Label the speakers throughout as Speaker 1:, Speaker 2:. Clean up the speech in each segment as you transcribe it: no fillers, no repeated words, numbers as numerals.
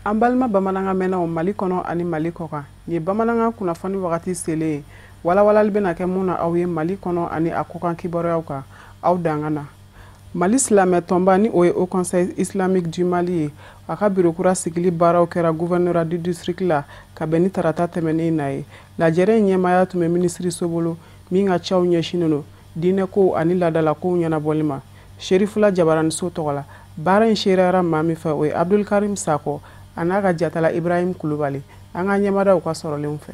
Speaker 1: An balima bamananga mɛnnaw Mali kɔnɔ ani Mali kɔkan ni bamananga kunnafoni wagati selen walawalali bɛna kɛ mun na aw ye Mali kɔnɔ ani a kɔkan kibaruyaw kan aw dangana. Mali silamɛ tɔnba ni o ye Haut Conseil Islamique du Mali ye a ka bureau kura sigili baaraw kɛra gouvernorat du district la ka bɛn ni tarata tɛmɛnen na ye. Lajɛrɛ ɲɛmaaya tun bɛ minisiri Sobolo min ka caw ɲɛsinen don diinɛkow ani laadalakow ɲɛnabɔli ma. Sherifula Jabaraniso tɔgɔ la baara in sereyara maa min fɛ o ye Abdul Karim Sako a n'a ka jatala Ibrahim Kulubali an ka ɲɛmadaw ka sɔrɔlenw fɛ.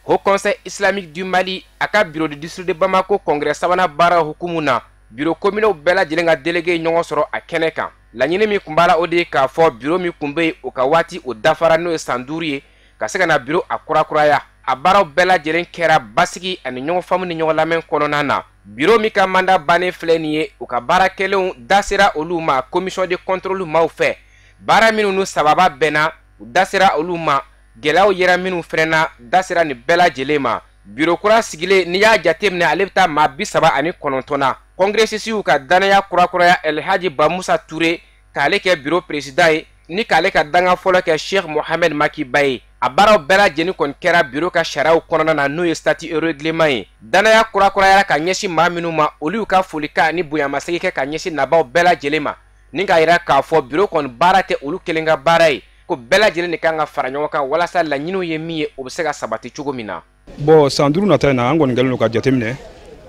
Speaker 2: Haut Conseil Islamique du Mali a ka bureau de district de Bamako congrès sabanan baara hukumu na bureau communaux bɛɛ lajɛlen ka délégué ɲɔgɔn sɔrɔ a kɛnɛ kan. Laɲini min kun b'a la o de ye k'a fɔ bureau min kun bɛ yen o ka waati o dafara n'o ye san 5 ye ka se ka na bureau a kurakuraya. A baaraw bɛɛ lajɛlen kɛra basigi ani ɲɔgɔn faamu ni ɲɔgɔn lamɛn kɔnɔna na. Bureau min ka mandat bannen filɛ nin ye u ka baarakɛlenw da sera olu ma commission de contrôle maaw fɛ. Baara minnu nu sababa bɛnna u da sera olu ma gɛlɛyaw yera minnu fɛnɛ na da sera nin bɛɛ lajɛlen ma. Bureau kura sigilen n'i y'a jateminɛ ale bɛ taa maa 39 na. Congressisiw ka danaya kurakuraya El Hadji Ba Musa Touré k'ale kɛ bureau président ye ni k'ale ka danga fɔlɔ kɛ Cheikh Mohamed Maki Ba ye. A baaraw bɛɛ lajɛlen kɔni kɛra bureau ka sariyaw kɔnɔna na n'o ye statut et règlement ye. Danaya kurakurayara ka ɲɛsin maa minnu ma olu y'u ka folikan ni bonyamasegin kɛ ka ɲɛsin nabaw bɛɛ lajɛlen ma ni k'a yira k'a fɔ bureau kɔni baara tɛ olu kelen ka baara ye ko bɛɛ lajɛlen de kan ka fara ɲɔgɔn kan walasa laɲiniw ye min ye o bɛ se ka sabati cogo min na.
Speaker 3: Bon san 5 nata in na an kɔni kɛlen don ka jateminɛ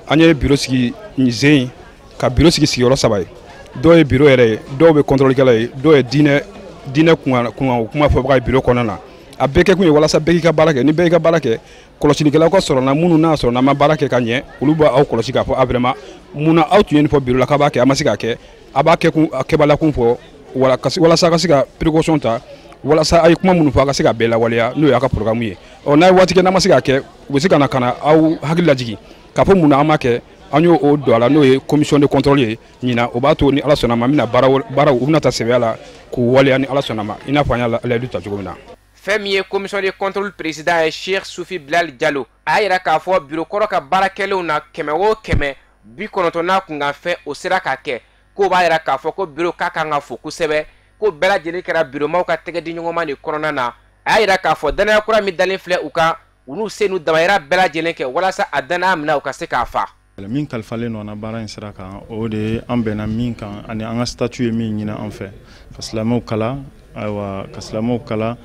Speaker 3: an ye bureau sigi Nizeni ka bureau sigi sigiyɔrɔ 3 ye. Dɔw ye bureau yɛrɛ ye dɔw bɛ contrôlikɛla ye dɔw ye diinɛ kuma fɔbaga ye bureau kɔnɔna na. A bɛɛ kɛ kun ye walasa bɛɛ k'i ka baara kɛ ni bɛɛ y'i ka baara kɛ kɔlɔsilikɛlaw ka sɔrɔ na minnu n'a sɔrɔ n'an ma baara kɛ ka ɲɛ olu b'aw kɔlɔsi k'a fɔ vraiment mun na aw tun ye nin fɔ bureau la k'a b'a kɛ a ma se k'a kɛ a b'a kɛ kun a kɛbalakun fɔ walasa a ka se ka précaution ta walasa a ye kuma minnu fɔ a ka se ka bɛɛ lawaleya n'o y'a ka programme ye. N'a ye waati kɛ n'a ma se k'a kɛ u bɛ se ka na aw hakili lajigi k'a fɔ mun na an ma kɛ an y'o don a la n'o ye commission de contrôle ye ɲina o b'a to ni Ala sɔnna ma an bɛna baaraw u bɛna ta sɛbɛya la k'u waleya ni Ala sɔnna ma i n'a fɔ an y'a layidu ta cogo min na.
Speaker 2: Fɛn min ye commission de contrôle président ye Cheikh Soufi Bilal Diallo a y'a yira k'a fɔ bureau kɔrɔ ka baarakɛlenw na 100 o 100 90 kunkan fɛn o sera ka kɛ k'o b'a yira k'a fɔ ko bureau k'a kan ka fo kosɛbɛ ko bɛɛ lajɛlen kɛra bureau maaw ka tɛgɛ di ɲɔgɔn ma de kɔnɔna na a y'a yira k'a fɔ danaya kura min dalen filɛ u kan u n'u se n'u damayira bɛɛ lajɛlen kɛ walasa a danaya minɛ u ka se k'a fa.
Speaker 4: Min kalifalen nɔ na baara in sira kan o de ye an bɛnna min kan ani an ka statut ye min ɲini an fɛ ka silamɛw kala ayiwa ka silamɛw kala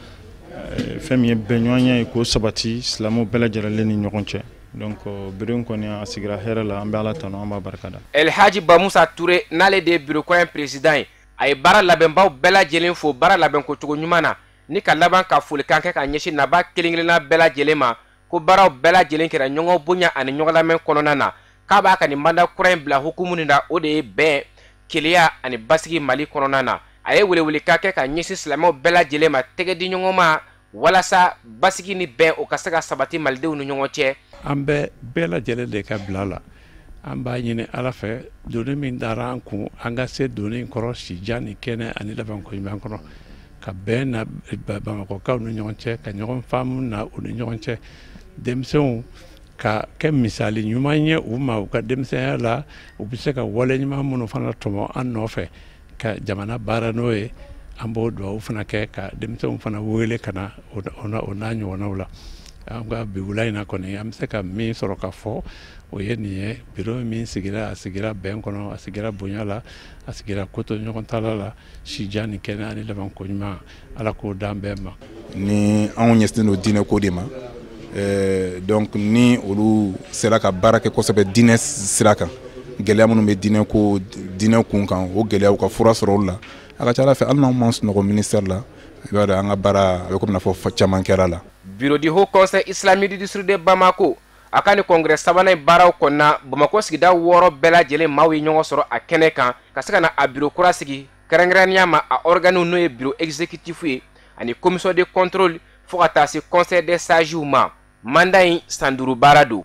Speaker 4: fɛn min ye bɛnɲɔgɔnya ye k'o sabati silamɛw bɛɛ lajɛlen ni ɲɔgɔn cɛ donc bureau kɔni a sigira hɛrɛ la an bɛ Ala tanu an b'a barikada. El Hadji
Speaker 2: Ba Musa Touré n'ale de ye bureau kɔɲɛ président ye a ye baara labɛnbaw bɛɛ lajɛlen fo baara labɛnko cogo ɲuman na ni ka laban ka folikan kɛ ka ɲɛsin naba kelen-kelenna bɛɛ lajɛlen ma ko baaraw bɛɛ lajɛlen kɛra ɲɔgɔn bonya ani ɲɔgɔn lamɛn kɔnɔna na k'a b'a ka nin mandat kura in bila hukumu min na o de ye bɛn keleya ani basigi Mali kɔnɔna na a ye welewelekan kɛ ka ɲɛsin silamɛw bɛɛ lajɛlen ma tɛgɛ di ɲɔgɔn ma walasa basigi ni bɛn o ka se ka sabati malidenw ni ɲɔgɔn cɛ.
Speaker 5: An bɛɛ lajɛlen de ka bila la an b'a ɲini Ala fɛ doni min dara an kun an ka se doni in kɔrɔ sijan ni kɛnɛ ani labanko ɲuman kɔnɔ ka bɛn na Bamakɔkaw ni ɲɔgɔn cɛ ka ɲɔgɔn faamu na u ni ɲɔgɔn cɛ denmisɛnw ka kɛ misali ɲuman ye u ma u ka denmisɛnya la u bɛ se ka wale ɲuman minnu fana tɔmɔ an nɔfɛ ka jamana baara n'o ye an b'o duwawu fana kɛ ka denmisɛnw fana wele ka na o n'a ɲɔgɔnnaw la an ka bi wula in na kɔni an bɛ se ka min sɔrɔ ka fɔ o ye nin ye bureau min sigira a sigira bɛn kɔnɔ a sigira bonya la a sigira koto ɲɔgɔn tala la sijan ni kɛnɛ ani labanko ɲuman Ala k'o d'an bɛɛ ma.
Speaker 6: Ni anw ɲɛsinnen don diinɛ ko de ma donc ni olu sera ka baara kɛ kosɛbɛ diinɛ sira kan gɛlɛya minnu bɛ diinɛ kun kan o gɛlɛyaw ka fura sɔrɔ olu la a ka ca Ala fɛ hali n'anw ma sunɔgɔ ministère la i b'a dɔn an ka baara a bɛ komi n'a fɔ caman kɛra la.
Speaker 2: Bureau du Haut Conseil Islamique du district de Bamako a ka ni congrès sabanan baaraw kɔnɔna Bamako sigida 6 bɛɛ lajɛlen maaw ye ɲɔgɔn sɔrɔ a kɛnɛ kan ka se ka na a bureau kura sigi kɛrɛnkɛrɛnnenya ma a organew n'o ye bureau exécutif ye ani commission de contrôle fo ka taa se conseil des sages ma mandat in san 5 baara don.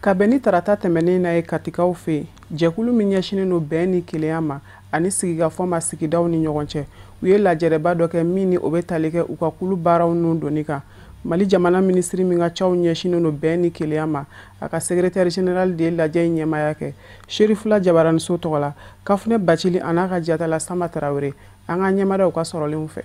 Speaker 1: Ka bɛn ni tarata tɛmɛnen na ye Katikaw fɛ jɛkulu min ɲɛsinen don bɛn ni kelenya ma ani sigikafɔ ma sigidaw ni ɲɔgɔn cɛ u ye lajɛrɛba dɔ kɛ min ni o bɛ tali kɛ u ka kulu baaraw n'u doni kan. Mali jamana ministri min ka caw ɲɛsinen don bɛn ni kelenya ma a ka secrétaire général de ye lajɛ in ɲɛmaaya kɛ Sherifula Jabaraniso tɔgɔ la Kafunɛ Bacili a n'a ka jatala Sama Tarawele an ka ɲɛmadaw ka sɔrɔlenw fɛ.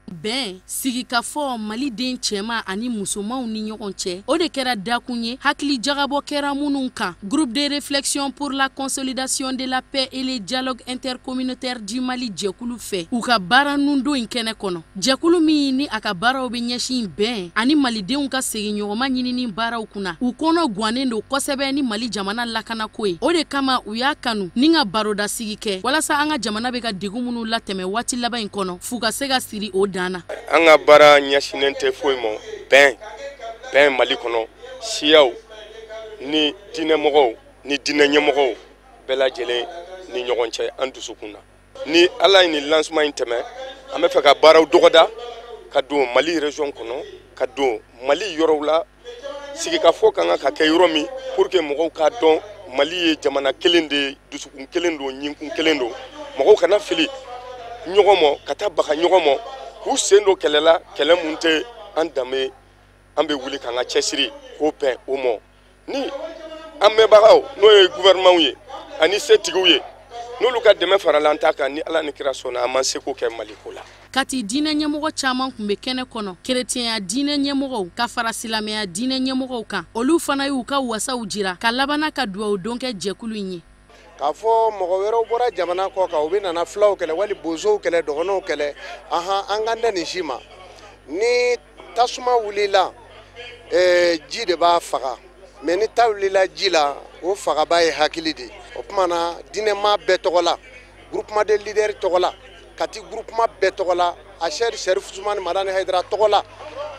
Speaker 7: bɛn sigikafɔ maliden cɛma ani musomanw ni ɲɔgɔn cɛ o de kɛra dakun ye hakili jagabɔ kɛra minnu kan. Groupe de réflexion pour la consolidation de la paix et le dialogue intercommunautaire du Mali jɛkulu fɛ u ka baara nundo in kɛnɛ kɔnɔ. Jɛkulu min ni a ka baaraw bɛ ɲɛsin bɛn ani malidenw ka seginɲɔgɔnma ɲinini baaraw kunna u kɔnɔ gwannen don kosɛbɛ ni Mali jamana lakanako ye. O de kama u y'a kanu ni ka baroda sigi kɛ walasa an ka jamana bɛ ka degun minnu latɛmɛ waati laban in kɔnɔ f'u ka se ka siri o dana.
Speaker 8: An ka baara ɲɛsinnen tɛ foyi ma bɛn Mali kɔnɔ siyaw ni diinɛmɔgɔw ni diinɛ ɲɛmɔgɔw bɛɛ lajɛlen ni ɲɔgɔn cɛ an dusukun na. Ni Ala ye nin lancement in tɛmɛ an bɛ fɛ ka baaraw dɔgɔda ka don Mali région kɔnɔ ka don Mali yɔrɔw la sigikafɔ kan ka kɛ yɔrɔ min pour que mɔgɔw k'a dɔn Mali ye jamana kelen de dusukun kelen don ɲinkun kelen don mɔgɔw kana fili ɲɔgɔn ma ka taa baga ɲɔgɔn ma k'u sen do kɛlɛ la kɛlɛ mun tɛ an danbe an bɛ wuli k'an ka cɛsiri k'o bɛn o ma ni an mɛbagaw n'o ye gouvernement ye ani setigiw ye n'olu ka dɛmɛ farala an ta kan ni Ala ni kira sɔnna an man se k'o kɛ Mali ko la.
Speaker 7: Kati diinɛ ɲɛmɔgɔ caman kun bɛ kɛnɛ kɔnɔ keretiyɛnya diinɛ ɲɛmɔgɔw ka fara silamɛya diinɛ ɲɛmɔgɔw kan olu fana y'u ka wasaw jira ka labana ka duwawu don kɛ jɛkulu in ye.
Speaker 9: K'a fɔ mɔgɔ wɛrɛw bɔra jamana kɔ kan u bɛ nana filaw kɛlɛ wali bozow kɛlɛ dɔgɔnɔw kɛlɛ an ka nin si ma ni tasuma wulila ji de b'a faga mais ni ta wulila ji la o fagaba ye hakili de o tuma na diinɛma bɛɛ tɔgɔ la groupement de leaders tɔgɔ la kati groupement bɛɛ tɔgɔ la Achɛri Sɛrifu Usumani Madani Hayidara tɔgɔ la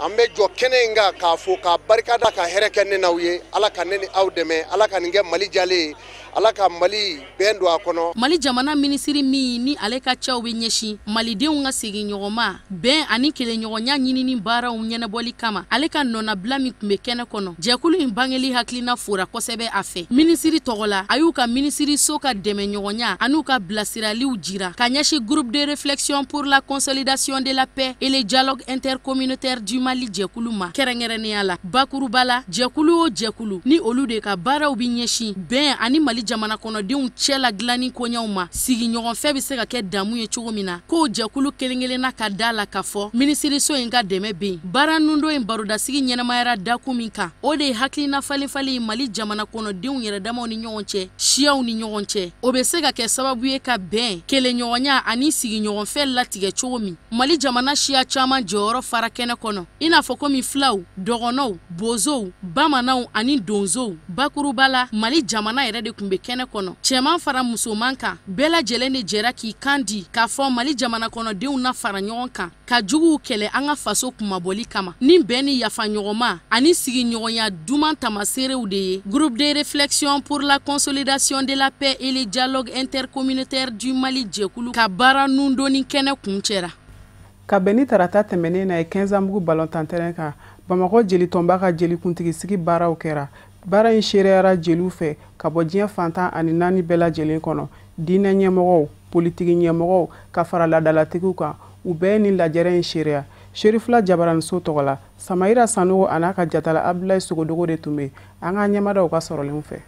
Speaker 9: an bɛ jɔ kɛnɛ in kan k'a fɔ ka barikada ka hɛrɛ kɛ ne n'aw ye Ala ka ne ni aw dɛmɛ Ala ka nin kɛ Mali jalen ye Ala ka Mali bɛn don a kɔnɔ. Mali
Speaker 7: jamana minisiri min ni ale ka cɛw bɛ ɲɛsin malidenw ka seginɲɔgɔnma bɛn ani kɛlɛɲɔgɔnya ɲinini baaraw ɲɛnabɔli kama ale ka nɔnabila min tun bɛ kɛnɛ kɔnɔ jɛkulu in bangeli hakilina fora kosɛbɛ a fɛ. Minisiri tɔgɔ la a y'u ka minisiri so ka dɛmɛɲɔgɔnya an'u ka bilasiraliw jira ka ɲɛsin groupe de réflexion pour la consolidation de la paix et le dialogue intercommunautaire du Mali jɛkulu ma kɛrɛnkɛrɛnnenya la bakuruba la jɛkulu o jɛkulu ni olu de ka baaraw bɛ ɲɛsin bɛn ani Mali jamana kɔnɔdenw cɛ la dilanni koɲɛw ma sigiɲɔgɔnfɛ bɛ se ka kɛ damu ye cogo min na k'o jɛkulu kelen-kelenna ka da la ka fɔ minisiriso in ka dɛmɛ bɛ yen baara nundo in barodasigi ɲɛnamayara dakun min kan o de ye hakilina falen-falen Mali jamana kɔnɔdenw yɛrɛ damaw ni ɲɔgɔn cɛ siyaw ni ɲɔgɔn cɛ o bɛ se ka kɛ sababu ye ka bɛn kɛlɛɲɔgɔnya ani sigiɲɔgɔnfɛ latigɛ cogo min Mali jamana siya caman jɔyɔrɔ fara kɛnɛ kɔnɔ i n'a fɔ komi filaw dɔgɔnɔw bozow bamananw ani donzow bakuruba la Mali jamana yɛrɛ de kun bɛ kɛnɛ kɔnɔ cɛman fara musoman kan bɛɛ lajɛlen de jɛra k'i kan di k'a fɔ Mali jamana kɔnɔdenw na fara ɲɔgɔn kan ka juguw kɛlɛ an ka faso kumabɔli kama ni bɛn ni yafa ɲɔgɔnma ani sigiɲɔgɔnya duman tamaseerew de ye groupe de réflexion pour la consolidation de la paix et le dialogue intercommunautaire du Mali jɛkulu ka baara nundoni kɛnɛ kuncɛra.
Speaker 1: Ka bɛn ni tarata tɛmɛnen na ye 15 Anbugu ballontan terrain kan Bamakɔ jelitɔnba ka jelikuntigi sigi baaraw kɛra. Baara in seereyara jeliw fɛ ka bɔ diɲɛ fantan ani 4 bɛɛ lajɛlen kɔnɔ diinɛ ɲɛmɔgɔw politiki ɲɛmɔgɔw ka fara ladalatigiw kan u bɛɛ ni lajɛrɛ in seereya Sherifula Jabaraniso tɔgɔ la Samayira Sanogo a n'a ka jatala Abdulaye Sogodogo de tun bɛ an ka ɲɛmadaw ka sɔrɔlenw fɛ.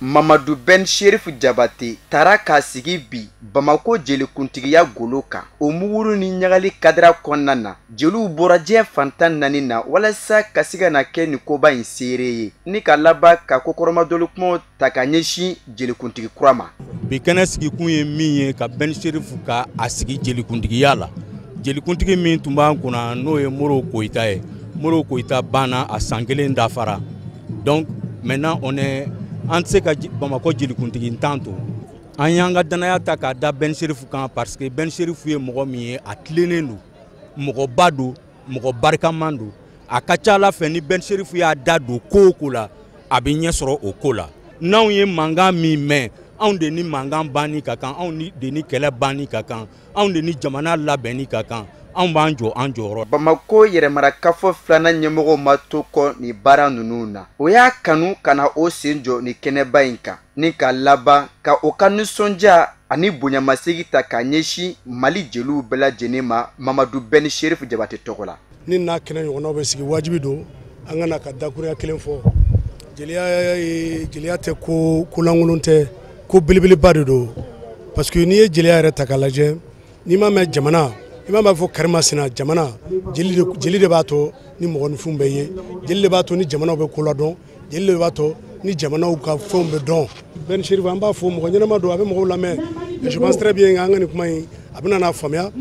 Speaker 10: Mamadou Ben Cherif Jabate taara k'a sigi bi Bamako jelikuntigiya golo kan o muguru ni ɲagali kadira kɔnɔna na jeliw bɔra diɲɛ fantan 4 na walasa ka se ka na kɛ ni koba in seere ye ni ka laban ka kokɔrɔmadɔli kumaw ta ka ɲɛsin jelikuntigi kura ma.
Speaker 11: Bi kɛnɛ sigikun ye min ye ka Ben Cherif ka a sigi jelikuntigiya la jelikuntigi min tun b'an kunna n'o ye Moro Koyita ye Moro Koyita banna a san 1 dafara donc maintenant on est an tɛ se ka Bamako jelikuntigi tan to an y'an ka danaya ta k'a da Ben Cherif kan parce que Ben Cherif ye mɔgɔ min ye a tilennen don mɔgɔba don mɔgɔ barikaman don a ka ca Ala fɛ ni Ben Cherif y'a da don ko o ko la a bɛ ɲɛ sɔrɔ o ko la n'anw ye mankan min mɛn anw de ni mankan banni ka kan anw de ni kɛlɛ banni ka kan anw de ni jamana labɛnni ka kan anw b'an jɔ an jɔyɔrɔ.
Speaker 10: Bamako yɛrɛmarakafo 2nan ɲɛmɔgɔw ma to kɔ ni baara ninnu na o y'a kanu ka na o sen jɔ ni kɛnɛba in kan ni ka laban ka o ka nisɔndiya ani bonyamasegi ta ka ɲɛsin Mali jeliw bɛɛ lajɛlen ma Mamadou Ben Cherif Jabate tɔgɔ la.
Speaker 12: Ni n'a kɛnɛ ɲɔgɔnnaw bɛ sigi wajibi don an ka na ka dakuruya kelen fɔ jeliya tɛ ko lankolon tɛ ko belebeleba de don parce que n'i ye jeliya yɛrɛ ta k'a lajɛ n'i m'a mɛn jamana i m'a fɔ karimasina jamana jeli de b'a to ni mɔgɔninfin bɛ ye jeli de b'a to ni jamanaw bɛ ko ladɔn jeli de b'a to ni jamanaw ka fɛnw bɛ dɔn Ben Chérif an b'a fɔ mɔgɔ ɲɛnama don a bɛ mɔgɔw lamɛn je pense très bien an ka nin kuma in a bɛna n'a faamuya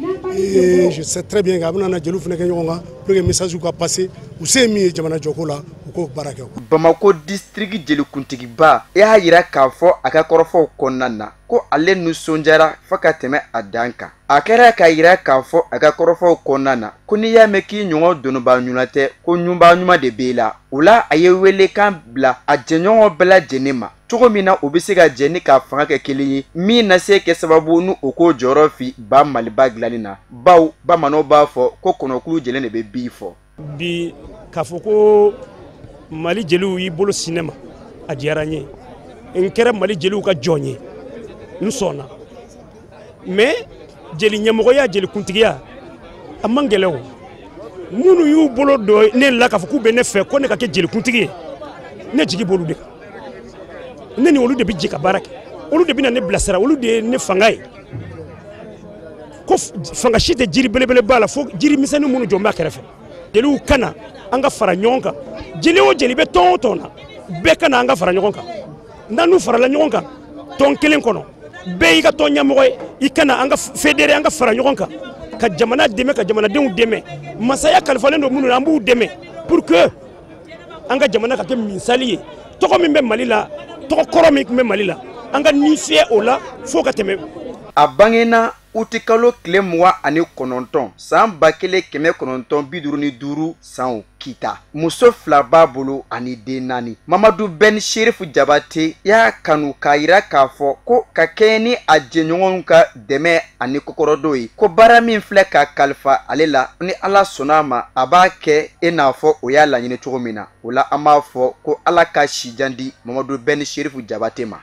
Speaker 12: je sais très bien a bɛna na jeliw fana kɛ ɲɔgɔn kan pour que message ka passer u se min ye jamana jɔko la u k'o baara kɛ.
Speaker 10: Bamako district jelikuntigiba y'a yira k'a fɔ a ka kɔrɔfɔw kɔnɔna na ko ale nisɔndiyara fo ka tɛmɛ a dan kan. A kɛra k'a yira k'a fɔ a ka kɔrɔfɔw kɔnɔna na ko n'i y'a mɛn k'i ɲɔgɔn dɔnnibaa ɲuman tɛ ko ɲuman ɲuman de b'e la. O la a ye welekan bila a jɛɲɔgɔn bɛɛ lajɛlen ma cogo min na u bɛ se ka jɛ ni k'a fanga kɛ kelen ye min na se kɛ sababu ni o ko jɔyɔrɔ fi ba Maliba dilanni na baw bamananw b'a fɔ ko kɔnɔkulu jɛlen de bɛ bi fɔ.
Speaker 13: Bi k'a fɔ ko Mali jeliw y'i bolo sinɛ ma a diyara n ye n kɛra Mali jeliw ka jɔn ye n sɔnna mais jeli ɲɛmɔgɔya jelikuntigiya a man gɛlɛn o minnu y'u bolo dɔ ne la k'a fɔ k'u bɛ ne fɛ ko ne ka kɛ jelikuntigi ye ne jigi b'olu de kan ne ni olu de bɛ jɛ ka baara kɛ olu de bɛ na ne bilasira olu de ye ne fanga ye ko fanga si tɛ jiri belebele b'a la fo jiri misɛnnin minnu jɔ n b'a kɛrɛfɛ jeliw kana an ka fara ɲɔgɔn kan jeli o jeli bɛ tɔn o tɔn na bɛɛ kana an ka fara ɲɔgɔn kan n'an farala ɲɔgɔn kan tɔn kelen kɔnɔ bɛɛ y'i ka tɔn ɲɛmɔgɔ ye i kana an ka fédérer an ka fara ɲɔgɔn kan ka jamana dɛmɛ ka jamanadenw dɛmɛ masaya kalifalen don minnu na an b'u dɛmɛ pour que an ka jamana ka kɛ misali ye tɔgɔ min bɛ Mali la tɔgɔ kɔrɔ min tun bɛ Mali la an ka nin fiyɛ o la fo ka tɛmɛ.
Speaker 10: A bangena uti kalo tile 29 san 1955 san kita muso fila b'a bolo ani den 4 Mamadu Ben Chérif Jabate y'a kanu k'a yira k'a fɔ ko ka kɛɲɛ ni a jɛɲɔgɔnw ka dɛmɛ ani kokɔrɔdon ye ko baara min filɛ ka kalifa ale la ni Ala sɔnna a ma a b'a kɛ i n'a fɔ o y'a laɲini cogo min na o la an b'a fɔ ko Ala ka sijan di Mamadu Ben Chérif Jabate ma.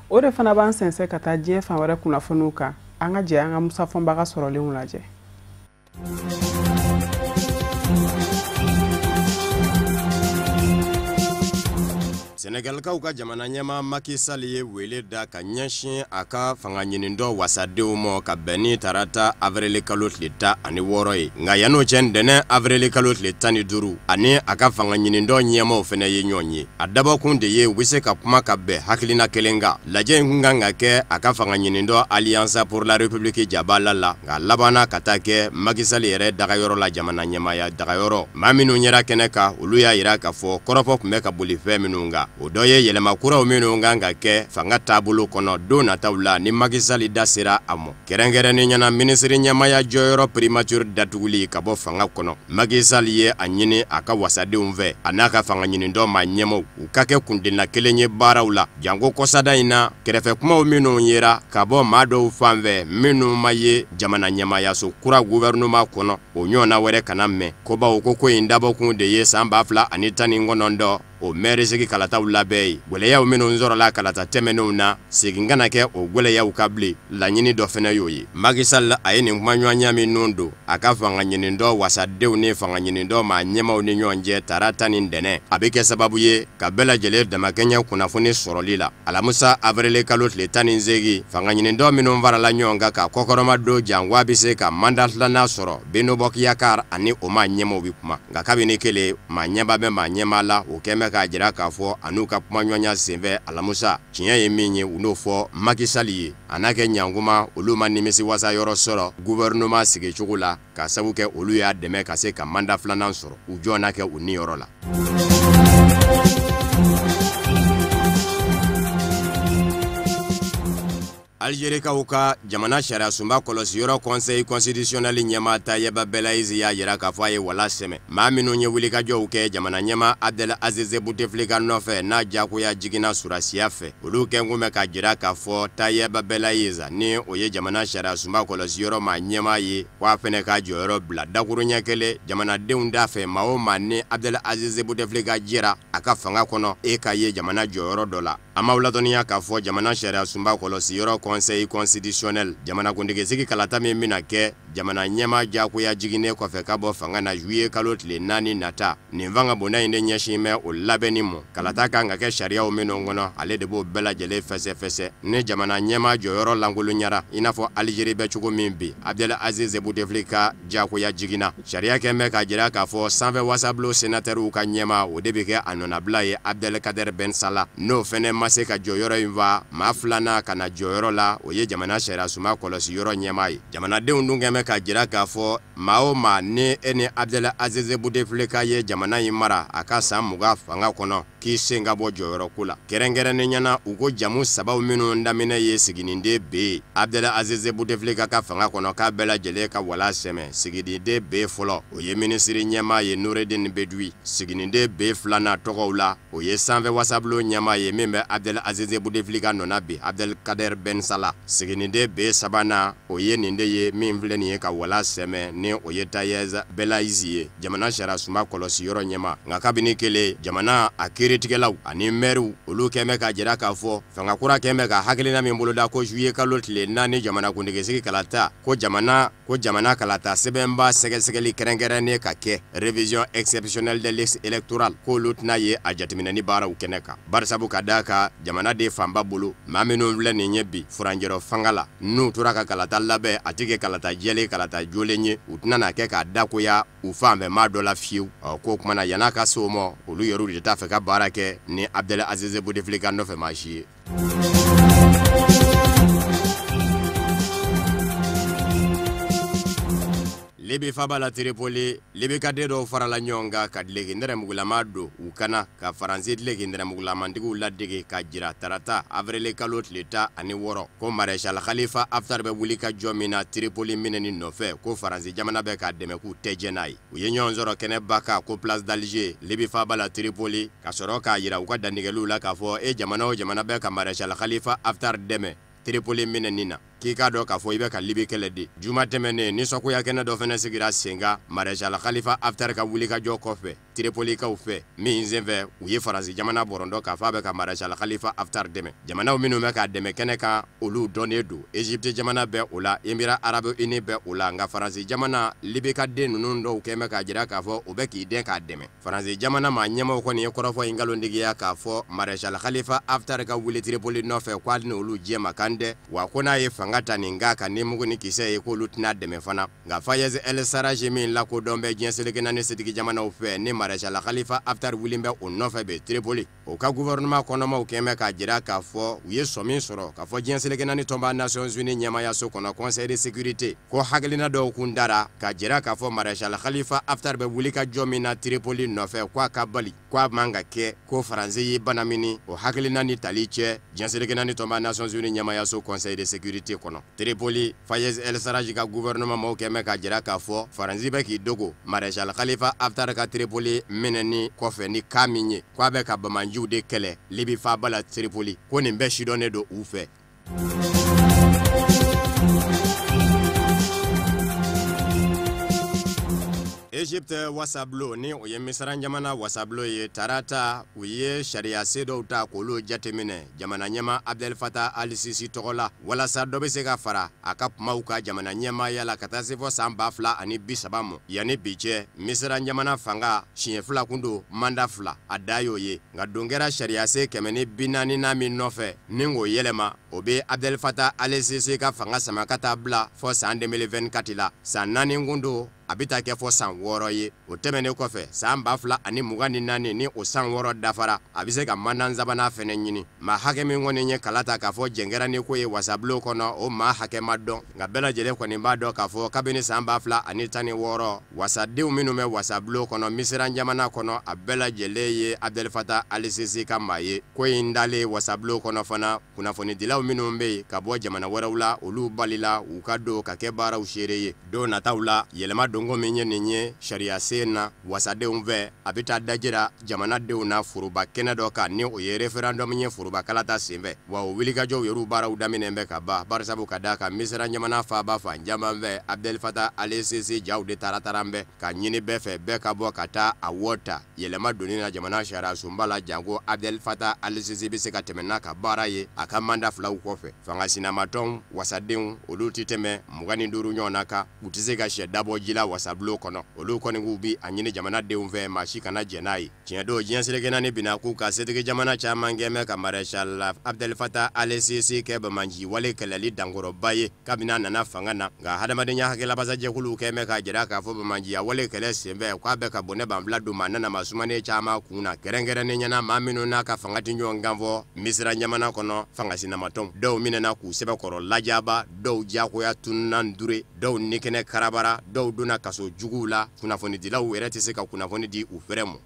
Speaker 1: O de fana b'an sɛnsɛn ka taa diɲɛ fan wɛrɛ kunnafoniw kan an ka jɛ an ka Musa Fɔnbaga sɔrɔlenw lajɛ.
Speaker 14: Senegalkaw ka jamana ɲɛmaa Macky Sall ye wele da ka ɲɛsin a ka fanga ɲinindɔ wasadenw ma ka bɛn ni tarata avril kalo tile 16 ye nka yan'o cɛ ntɛnɛn avril kalo tile 15 ani a ka fanga ɲinindɔ ɲɛmaaw fana ye ɲɔgɔn ye a dabɔkun de ye u bɛ se ka kuma ka bɛn hakilina kelen kan lajɛ in kun kan ka kɛ a ka fanga ɲinindɔ Alliance pour la République jabala la nka labanna ka taa kɛ Macky Sall yɛrɛ dagayɔrɔ la jamana ɲɛmaaya dagayɔrɔ maa minnu yɛra kɛnɛ kan olu y'a yira k'a fɔ kɔrɔfɔ tun bɛ ka boli fɛn minnu kan o dɔ ye yɛlɛma kuraw minnu kan ka kɛ fanga taabolo kɔnɔ don nataw la ni Macky Sall da sera a mɔ kɛrɛnkɛrɛnnen ɲɛna minisiri ɲɛmaaya jɔyɔrɔ primature datuguli ka bɔ fanga kɔnɔ Macky Sall ye a ɲini a ka wasadenw fɛ a n'a ka fanga ɲinindɔ maa ɲɛmaw u ka kɛ kundina kelen ye baaraw la janko kɔsada in na kɛrɛfɛ kumaw minnu yera ka bɔ maa dɔw fan fɛ minnu ma ye jamana ɲɛmaayaso kura gouvernement kɔnɔ o ɲɔgɔnna wɛrɛ kana mɛn ko bawo ko in dabɔkun de ye san 2019 o maire sigi kalataw labɛn ye gwɛlɛyaw minnu sɔrɔla kalata tɛmɛnenw na segin kana kɛ o gwɛlɛyaw ka bilen laɲini dɔ fɛnɛ y'o ye Macky Sall a ye nin kuma ɲɔgɔnya minnu don a ka fanga ɲinindɔ wasadenw ni fanga ɲinindɔ maa ɲɛmaw ni ɲɔgɔn cɛ tarata ni ntɛnɛn a bɛ kɛ sababu ye ka bɛɛ lajɛlen damakɛɲɛ kunnafoni sɔrɔli la alamisa avril kalo tile 18 fanga ɲinindɔ minnu farala ɲɔgɔn kan ka kɔkɔrɔma don jango a bɛ se ka mandat 2nan sɔrɔ Beno Bokiyakar ani o maa ɲɛmaw bɛ kuma nka kabini kelen maa ɲɛba bɛ maa ɲɛma la o kɛmɛ k'a jira k'a fɔ a n'u ka kuma ɲɔgɔnya senfɛ alamusa tiɲɛ ye min ye u n'o fɔ Macky Sall ye a n'a kɛ ɲankuma olu ma nimisi wasa yɔrɔ sɔrɔ gouvernement sigicogo la ka sabu kɛ olu y'a dɛmɛ ka se ka mandat 2nan sɔrɔ u jɔna kɛ u niyɔrɔ la. Algérikaw ka jamana sariya sunba kɔlɔsiyɔrɔ conseil constitutionnel ɲɛmaa Tayeba Belayizi y'a yira k'a fɔ a ye wala sɛmɛ maa minnu ye wulikajɔw kɛ jamana ɲɛmaa Abdel Aziz Bouteflika nɔfɛ n'a jagoya jiginna surasiya fɛ olu kɛnkun bɛ ka jira k'a fɔ Tayeba Belayizi ni o ye jamana sariya sunba kɔlɔsiyɔrɔ maa ɲɛmaa ye k'a fɛnɛ ka jɔyɔrɔ bila dakuru ɲɛ kelen jamanadenw da fɛ maa o maa ni Abdel Aziz Bouteflika jira a ka fanga kɔnɔ e ka ye jamana jɔyɔrɔ dɔ la an b'aw ladɔnniya k'a fɔ jamana sariya sunba kɔlɔsiyɔrɔ conseil constitutionnel jamanakuntigisigi kalata min bɛna kɛ jamana ɲɛma jagoya jiginnen kɔfɛ ka bɔ fanga na juillet kalo tile 4 nata nin fanga bonda in de ɲɛsin bɛ o labɛnni ma kalata kan ka kɛ sariyaw minnu kɔnɔ ale de b'o bɛɛ lajɛlen fɛsɛfɛsɛ ni jamana ɲɛma jɔyɔrɔ lankolonyara i n'a fɔ Algérie bɛ cogo min bi Abdel Aziz Bouteflika jagoya jiginna sariya kɛn bɛ ka jira k'a fɔ sanfɛ wasabilo sénateurs ka ɲɛma o de bɛ kɛ a nɔnabila ye Abdelkader Ben Salah n'o fɛnɛ ma se ka jɔyɔrɔ in fa maa filanan ka na jɔyɔrɔ la o ye jamana sariya sunba kɔlɔsiyɔrɔ ɲɛma ye jamanadenw dun kɛn bɛ ka jira k'a fɔ maa o maa ni e ni Abdel Aziz Bouteflika ye jamana in mara a ka san 20 fanga kɔnɔ k'i sen ka bɔ jɔyɔrɔ ko la kɛrɛnkɛrɛnnenya u ko jamu sabaw minnu daminɛ ye siginiden B Abdel Aziz Bouteflika ka fanga kɔnɔ k'a bɛɛ lajɛlen ka wala sɛmɛ siginiden B fɔlɔ o ye minisiri ɲɛma ye Noureddine Bedoui siginiden B filanan tɔgɔw la o ye sanfɛ wasabilo ɲɛma ye min bɛ Abdel Aziz Bouteflika nɔna bi Abdelkader Ben Salah siginiden B sabanan o ye nin de ye min filɛ nin ye ka wala sɛmɛ ni o ye Tayez Belaïzi ye jamana sariya sunba kɔlɔsiyɔrɔ ɲɛma nka kabini kelen jamana a kiiritigɛlaw ani maires olu kɛn bɛ ka jira k'a fɔ fanga kura kɛn bɛ ka hakilina min boloda ko juillet kalo tile 4 jamanakuntigisigi kalata ko jamana kalata sɛbɛnba sɛgɛsɛgɛli kɛrɛnkɛrɛnnen ka kɛ révision exceptionnelle des listes électorales k'olu tɛna ye a jateminɛni baaraw kɛnɛ kan barisabu ka d'a kan jamana de fanba bolo maa minnu filɛ nin ye bi furanjɛrɔ fanga la n'u tora ka kalata labɛn a tɛ kɛ kalata jɛlen kalata jolen ye u tɛna na kɛ k'a dakoya u fan bɛɛ maa dɔ la fiyewu k'o kumana yan'a ka se o ma olu yɛrɛw de t'a fɛ ka baara kɛ ni Abdel Aziz Bouteflika nɔfɛ maa si ye. Libi faba la Tripoli libi ka de dɔw farala ɲɔgɔn kan ka dileki nɛrɛmugulama don u kana ka Faransi dileki nɛrɛmugulamantigiw ladege ka jira tarata avril kalo tile 16 ko Maréchal Khalifa Haftar bɛ wuli ka jɔ min na Tripoli minɛni nɔfɛ ko Faransi jamana bɛ ka dɛmɛ k'u tɛ jɛ n'a ye u ye ɲɔgɔn sɔrɔ kɛnɛba kan ko place d'Alger libi faba la Tripoli ka sɔrɔ k'a jira u ka dantigɛliw la k'a fɔ jamana o jamana bɛ ka Maréchal Khalifa Haftar dɛmɛ Tripoli minɛni na k'i k'a dɔn k'a fɔ i bɛ ka Libi kɛlɛ de juma tɛmɛnen nisɔngoya kɛnɛ dɔ fɛnɛ sigira sen kan Maréchal Khalifa Haftar ka wuli ka jɔ kɔfɛ Tripolikaw fɛ min senfɛ u ye Faransi jamana bɔrɔndɔ k'a fɔ a bɛ ka Maréchal Khalifa Haftar dɛmɛ jamanaw minnu bɛ k'a dɛmɛ kɛnɛ kan olu dɔnnen don Égypte jamana bɛ o la Émirats Arabes Unis bɛ o la nka Faransi jamana Libi ka den ninnu dɔw kɛn bɛ k'a jira k'a fɔ u bɛ k'i den k'a dɛmɛ Faransi jamana maa ɲɛmaw kɔni ye kɔrɔfɔ in nkalontigiya k'a fɔ Maréchal Khalifa Haftar ka wuli Tripoli nɔfɛ k'ale ni olu jɛma kan dɛ wa ko n'a ye fanga ta nin k'a kan ni mugu ni kisɛ ye k'olu tɛna dɛmɛ fana nka Fayez El Sarraj min lakodɔn bɛ diɲɛ seleke naani setigi jamanaw fɛ ni Maréchal Khalifa Haftar wulen bɛ o nɔfɛ bɛ Tripoli o ka gouvernement kɔnɔmaw kɛn bɛ k'a jira k'a fɔ u ye sɔmin sɔrɔ k'a fɔ diɲɛ seleke naani tɔnba Nations Unies ɲɛmayaso kɔnɔ Conseil de sécurité ko hakilina dɔw kun dara k'a jira k'a fɔ Maréchal Khalifa Haftar bɛ wuli ka jɔ min na Tripoli nɔfɛ k'a ka bali k'a man ka kɛ ko Faransi ye bana mini o hakilina ni tali cɛ diɲɛ seleke naani tɔnba Nations Unies ɲɛmayaso Conseil de sécurité kɔnɔ Tripoli Fayez El Sarraj ka gouvernement maw kɛn bɛ k'a jira k'a fɔ Faransi bɛ k'i dogo Maréchal Khalifa Haftar ka Tripoli minɛni kɔfɛ ni ka min ye k'a bɛ ka Bamanjiw de kɛlɛ Libi faaba la Tripoli ko nin bɛɛ sidɔnnen don u fɛ. Égypte wasabilo ni o ye Misira jamana wasabilo ye tarata u ye sariya se dɔw ta k'olu jateminɛ jamana ɲɛma Abdel Fattah al-Sisi tɔgɔ la walasa dɔ bɛ se ka fara a ka kumaw ka jamana ɲɛmaaya la ka taa se fɔ san 2030 ma yanni bi cɛ Misira jamana fanga siɲɛ 2 kun don manda 2 a da y'o ye nka don kɛra sariya se 144 min nɔfɛ ni k'o yɛlɛma o bɛ Abdel Fattah al-Sisi ka fanga sama ka taa bila fɔ san 2024 la san 4 kun don a bɛ taa kɛ fɔ san 6 ye o tɛmɛnen kɔfɛ san 2024 ni o san 6 dafara a bɛ se ka mandat sabanan fɛnɛ ɲini maa hakɛ min kɔni ye kala ta k'a fɔ jɛnkɛra ni ko ye wasabilo kɔnɔ o maa hakɛ ma dɔn nka bɛɛ lajɛlen kɔni b'a dɔn k'a fɔ kabini san 2016 wasadenw minnu bɛ wasabilo kɔnɔ Misira jamana kɔnɔ a bɛɛ lajɛlen ye Abdel Fattah al-Sisi ka maa ye ko in dalen wasabilo kɔnɔ fana kunnafonidilaw minnu bɛ yen ka bɔ jamana wɛrɛw la olu balila u ka don ka kɛ baaraw seere ye don nataw la yɛlɛma don dongo min ye nin ye sariya sen na wasadenw fɛ a bɛ taa dajira jamanadenw na foroba kɛnɛ dɔ kan ni o ye referendum ye foroba kalata senfɛ wa o wilikajɔw yɛrɛw baaraw daminɛ bɛ ka ban barisabu ka da kan misira ɲamana faaba fan caman fɛ Abdel Fattah al-Sisi jaw de taara bɛ ka ɲini bɛɛ fɛ bɛɛ ka bɔ ka taa a wɔta yɛlɛma donni na jamana sariya sunba la janko Abdel Fattah al-Sisi bɛ se ka tɛmɛ n'a ka baara ye a ka manda filaw kɔfɛ fanga sinamatɔn wasadenw olu ti tɛmɛ 25 ɲɔgɔn na kan u tɛ se ka sɛ dabɔ ji la wasabulon kɔnɔ olu kɔni k'u bi a ɲini jamanadenw fɛ maa si kana jɛn n'a ye tiɲɛ don diɲɛ selekena ni bina k'u ka setigi jamana caman kɛmɛ ka Marshal Abdel Fattah al-Sisi kɛ bamanji wale kɛlɛli dankɔrɔba ye kabini a nana fanga na nka hadamadenya hakilabasajɛkuluw kɛmɛ ka jira k'a fɔ bamanji a wale kɛlɛ senfɛ k'a bɛ ka bɔnɛ banfila don maa nana masumanen caman kun na kɛrɛnkɛrɛnnen ɲɛna maa minnu n'a ka fanga ti ɲɔgɔn kan fɔ misira ɲamana kɔnɔ fanga sinamatɔn dɔw minɛna k'u sɛbɛkɔrɔ lajaba dɔw jagoya tununna dure dɔw nikɛnɛ karabara dɔw donna kaso juguw la kunnafonidilaw yɛrɛ tɛ se ka kunnafoni di u fɛrɛ mɔ.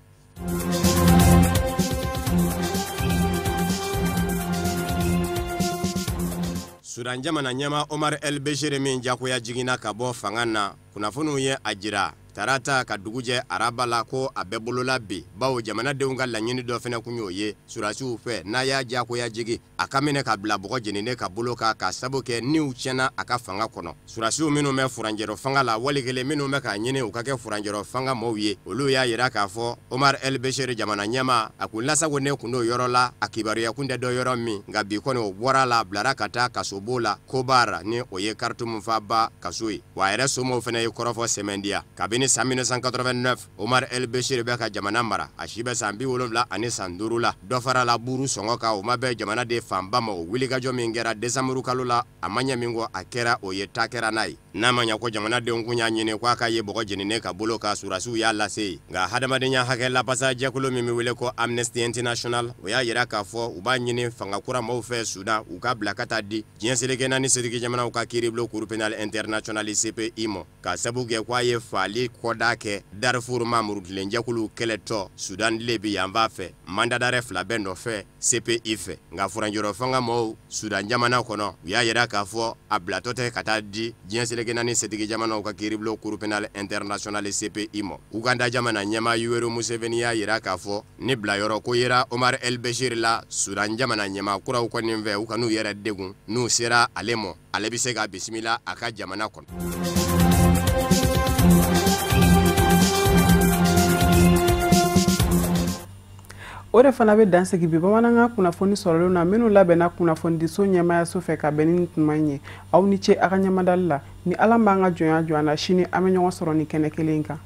Speaker 14: Sudan jamana ɲɛma Omar El Bashir min jagoya jiginna ka bɔ fanga na kunnafoniw ye a jira tarata ka dugujɛ araba la ko a bɛɛ bolola bi bawo jamanadenw ka laɲini dɔ fɛnɛ kun y'o ye surasiw fɛ n'a y'a jagoya jigi a ka minɛ ka bila bɔgɔ jeninen ka bolo ka sabu kɛ niw tiɲɛna a ka fanga kɔnɔ surasiw minnu bɛ furanjɛrɔ fanga la walikelen minnu bɛ k'a ɲini u ka kɛ furanjɛrɔ fanga mɔɔw ye olu y'a yira k'a fɔ Omar El Bashir jamana ɲɛma a kun lasagonen kun do yɔrɔ la a kibaruya kun tɛ dɔ yɔrɔ min nka bi kɔni o bɔra la bilara ka taa kasobo la Kobar ni o ye Khartoum faba kaso ye wa a yɛrɛ somɔgɔw fɛnɛ ye kɔrɔfɔ sɛmɛndiya kabini san 1989 Omar El Bashir bɛ ka jamana mara a si bɛ san 75 la dɔ fara la buru sɔngɔ kan o ma bɛɛ jamana de fanba ma o wilikajɔ min kɛra desanburu kalo la a ma ɲɛ min kɔ a kɛra o ye ta kɛra n'a ye n'a ma ɲɛ ko jamanadenw kun y'a ɲini k'a ka ye bɔgɔ jeninen ka bolo ka surasiw y'a lase ye nka hadamadenya hakɛ lapasa jɛkulu min bɛ wele ko Amnesty International o y'a yira k'a fɔ u b'a ɲini fanga kura maaw fɛ Sudan u ka bila ka taa di diɲɛ seleke naani setigi jamanaw ka kiiribulon Cour pénale internationale CPI ma ka sabu kɛ k'a ye faali kɔda kɛ Darfur Mamuru tilenjɛkulu kɛlɛtɔ Sudan le bi yan b'a fɛ mandat d'arrêt fila bɛ nɔfɛ CPI fɛ nka furanjɔrɔ fanga maaw Sudan jamana kɔnɔ u y'a yira k'a fɔ a bilatɔ tɛ ka taa di diɲɛ seleke naani setigi jamanaw ka kiiribulon Cour pénale internationale CPI ma Uganda jamana ɲɛma Yoweri Museveni y'a yira k'a fɔ ni bilayɔrɔ ko yera Omar El Bashir la Sudan jamana ɲɛma kuraw kɔni fɛ u ka n'u yɛrɛ degun n'u sera ale mɔ ale bɛ se ka bisimila a ka jamana kɔnɔ.
Speaker 1: O de fana bɛ dansigi bi bamanankan kunnafoni sɔrɔlen na minnu labɛnna kunnafonidiso ɲɛmaayaso fɛ ka bɛn ni tuma ye aw ni ce a ka ɲamadali la ni Ala m'an ka jɔnya jɔ an na sini an bɛ ɲɔgɔn sɔrɔ ni kɛnɛ kelen kan.